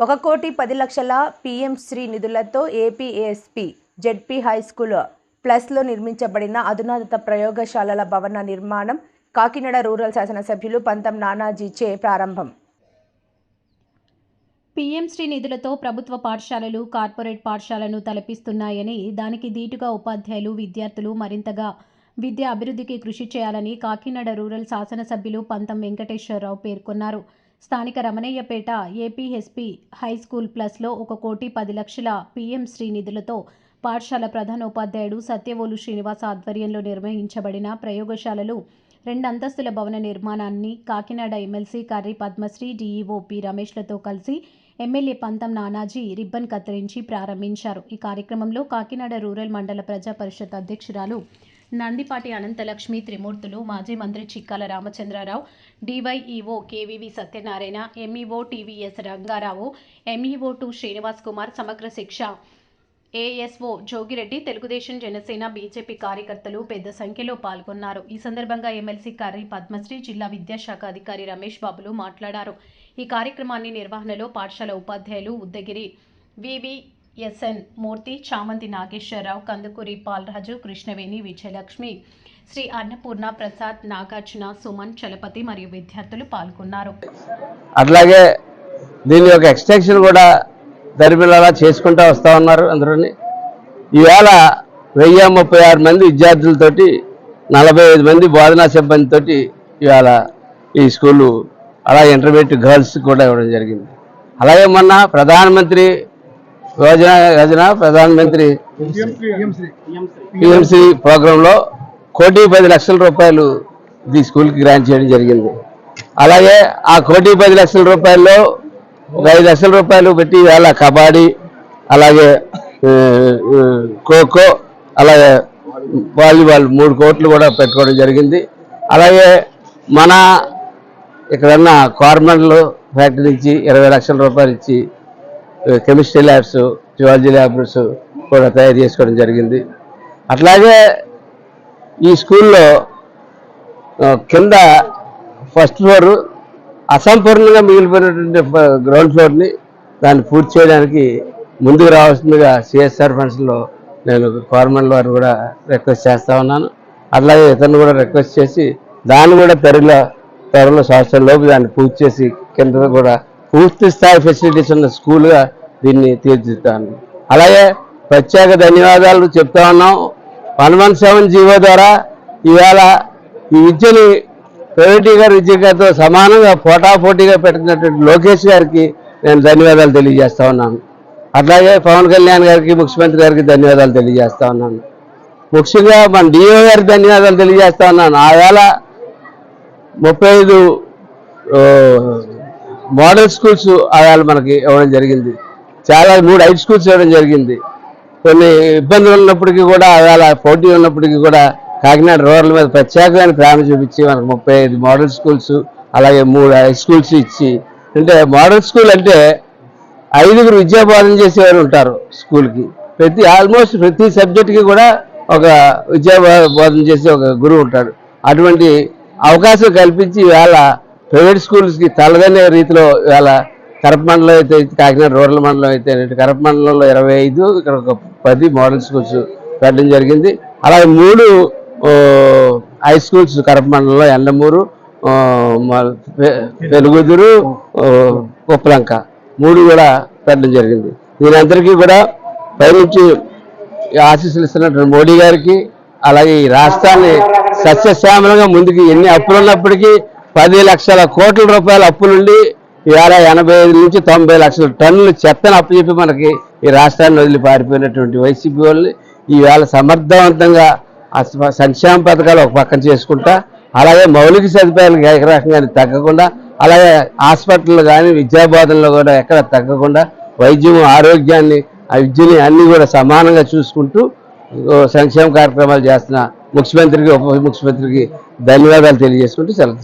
1,10,00,000 PM Shri నిధులతో APSP ZP high school ప్లస్లో నిర్మించబడిన అధునాతన ప్రయోగశాలల భవన నిర్మాణం కాకినాడ రూరల్ శాసనసభ్యులు పంతం నానాజీచే ప్రారంభం. పీఎం శ్రీ నిధులతో ప్రభుత్వ పాఠశాలలు, కార్పొరేట్ పాఠశాలను తలపిస్తున్నాయని, దానికి దీటుగా ఉపాధ్యాయులు, విద్యార్థులు మరింతగా విద్యా అభివృద్ధికి కృషి చేయాలని కాకినాడ రూరల్ శాసనసభ్యులు పంతం వెంకటేశ్వరరావు పేర్కొన్నారు. స్థానిక రమణయ్యపేట ఏపీఎస్పీ హై స్కూల్ ప్లస్లో 1,10,00,000 పీఎం శ్రీ నిధులతో పాఠశాల ప్రధానోపాధ్యాయుడు సత్యవోలు శ్రీనివాస్ ఆధ్వర్యంలో నిర్వహించబడిన ప్రయోగశాలలు 2 అంతస్తుల భవన నిర్మాణాన్ని Kakinada MLC Karri Padmasri, DEO P రమేష్లతో కలిసి ఎమ్మెల్యే పంతం నానాజీ రిబ్బన్ కత్తిరించి ప్రారంభించారు. ఈ కార్యక్రమంలో కాకినాడ రూరల్ మండల ప్రజా పరిషత్ అధ్యక్షురాలు నందిపాటి అనంతలక్ష్మి, త్రిమూర్తులు, మాజీ మంత్రి Chikkala Ramachandra Rao, DYEO KVV Satyanarayana, MEO TVS Ranga Rao, MEO 2 Srinivas Kumar, Samagra Shiksha ASO Jogi Reddy, Telugu Desam, Janasena, BJP కార్యకర్తలు పెద్ద సంఖ్యలో పాల్గొన్నారు. ఈ సందర్భంగా ఎమ్మెల్సీ కర్రి పద్మశ్రీ, జిల్లా విద్యాశాఖ అధికారి రమేష్ బాబులు మాట్లాడారు. ఈ కార్యక్రమాన్ని నిర్వహణలో పాఠశాల ఉపాధ్యాయులు ఉద్దగిరి వివిఎస్ఎన్ మూర్తి, చామంతి నాగేశ్వరరావు, కందుకూరి పాల్రాజు, కృష్ణవేణి, విజయలక్ష్మి, శ్రీ అన్నపూర్ణ ప్రసాద్, నాగార్జున, సుమన్, చలపతి మరియు విద్యార్థులు పాల్గొన్నారు. అట్లాగే దీని యొక్క ఎక్స్టెన్షన్ కూడా దరిమిలా చేసుకుంటూ వస్తూ ఉన్నారు అందరూని. ఈవేళ 1036 మంది విద్యార్థులతోటి 45 మంది బోధనా సిబ్బందితోటి ఇవాళ ఈ స్కూలు, అలాగే ఇంటర్మీడియట్ గర్ల్స్ కూడా ఇవ్వడం జరిగింది. అలాగే మొన్న ప్రధానమంత్రి ప్రధానమంత్రి పిఎంసి ప్రోగ్రాంలో 1,10,00,000 రూపాయలు ఈ స్కూల్కి గ్రాంట్ చేయడం జరిగింది. అలాగే ఆ 1,10,00,000 రూపాయల్లో 5 లక్షల రూపాయలు పెట్టి ఇవాళ కబడ్డీ, అలాగే ఖోఖో, అలాగే వాలీబాల్ 3 కోట్లు కూడా పెట్టుకోవడం జరిగింది. అలాగే మన ఇక్కడున్న కార్మెంట్లు ఫ్యాక్టరీ నుంచి 20 లక్షల రూపాయలు ఇచ్చి కెమిస్ట్రీ ల్యాబ్స్, జువాలజీ ల్యాబ్స్ కూడా తయారు చేసుకోవడం జరిగింది. అట్లాగే ఈ స్కూల్లో కింద ఫస్ట్ ఫ్లోర్ అసంపూర్ణంగా మిగిలిపోయినటువంటి గ్రౌండ్ ఫ్లోర్ని దాన్ని పూర్తి చేయడానికి ముందుకు రావాల్సిందిగా సిఎస్ఆర్ ఫండ్స్లో నేను గవర్నమెంట్ వారు కూడా రిక్వెస్ట్ చేస్తూ ఉన్నాను. అట్లాగే ఇతరులు కూడా రిక్వెస్ట్ చేసి దాన్ని కూడా త్వరలో సంవత్సరంలోపు దాన్ని పూర్తి చేసి కింద కూడా పూర్తి స్థాయి ఫెసిలిటీస్ ఉన్న స్కూల్గా దీన్ని తీర్చిదిద్దాను. అలాగే ప్రత్యేక ధన్యవాదాలు చెప్తా ఉన్నాం. 117 జీవో ద్వారా ఈవేళ ఈ విద్యని ప్రైవేటీకరణ విద్యతో సమానంగా పోటాపోటీగా పెట్టినటువంటి లోకేష్ గారికి నేను ధన్యవాదాలు తెలియజేస్తా ఉన్నాను. అట్లాగే పవన్ కళ్యాణ్ గారికి, ముఖ్యమంత్రి గారికి ధన్యవాదాలు తెలియజేస్తా ఉన్నాను. ముఖ్యంగా మన డిఓ గారికి ధన్యవాదాలు తెలియజేస్తా ఉన్నాను. ఆవేళ 35 మోడల్ స్కూల్స్ ఆవేళ మనకి ఇవ్వడం జరిగింది. చాలా 3 హై స్కూల్స్ ఇవ్వడం జరిగింది. కొన్ని ఇబ్బందులు ఉన్నప్పటికీ కూడా, ఆవేళ పోటీ ఉన్నప్పటికీ కూడా కాకినాడ రూరల్ మీద ప్రత్యేకమైన ప్రేమ చూపించి మనకు 35 మోడల్ స్కూల్స్, అలాగే 3 హై స్కూల్స్ ఇచ్చి, అంటే మోడల్ స్కూల్ అంటే 5 విద్యాబోధన చేసేవారు ఉంటారు స్కూల్కి. ఆల్మోస్ట్ ప్రతి సబ్జెక్ట్కి కూడా ఒక విద్యాబోధన చేసే ఒక గురువు ఉంటాడు. అటువంటి అవకాశం కల్పించి ఇవాళ ప్రైవేట్ స్కూల్స్కి తలదనే రీతిలో ఇవాళ కరప మండలం అయితే, కాకినాడ రూరల్ మండలం అయితే కరప మండలంలో 25, ఇక్కడ ఒక 10 మోడల్ స్కూల్స్ పెట్టడం జరిగింది. అలాగే 3 హై స్కూల్స్ కరప మండలంలో ఎండమూరు, వెలుగుదురు, కుప్పలంక 3 కూడా పెట్టడం జరిగింది. దీనందరికీ కూడా పైనుంచి ఆశీస్సులు ఇస్తున్నటువంటి మోడీ గారికి, అలాగే ఈ రాష్ట్రాన్ని సస్యశ్యామలంగా ముందుకు ఎన్ని అప్పులు ఉన్నప్పటికీ 10 లక్షల కోట్ల రూపాయల అప్పులుండి ఇవాళ 85 నుంచి 90 లక్షల టన్నులు చెత్తను అప్పచెప్పి మనకి ఈ రాష్ట్రాన్ని వదిలి పారిపోయినటువంటి వైసీపీ వాళ్ళని ఈవేళ సమర్థవంతంగా సంక్షేమ పథకాలు ఒక పక్కన చేసుకుంటా, అలాగే మౌలిక సదుపాయాలకు ఏకరకంగా తగ్గకుండా, అలాగే హాస్పిటల్ కానీ విద్యాబోధనలో కూడా ఎక్కడ తగ్గకుండా వైద్యం, ఆరోగ్యాన్ని, విద్యని అన్నీ కూడా సమానంగా చూసుకుంటూ సంక్షేమ కార్యక్రమాలు చేస్తున్న ముఖ్యమంత్రికి, ఉప ముఖ్యమంత్రికి ధన్యవాదాలు తెలియజేసుకుంటూ సెలవు.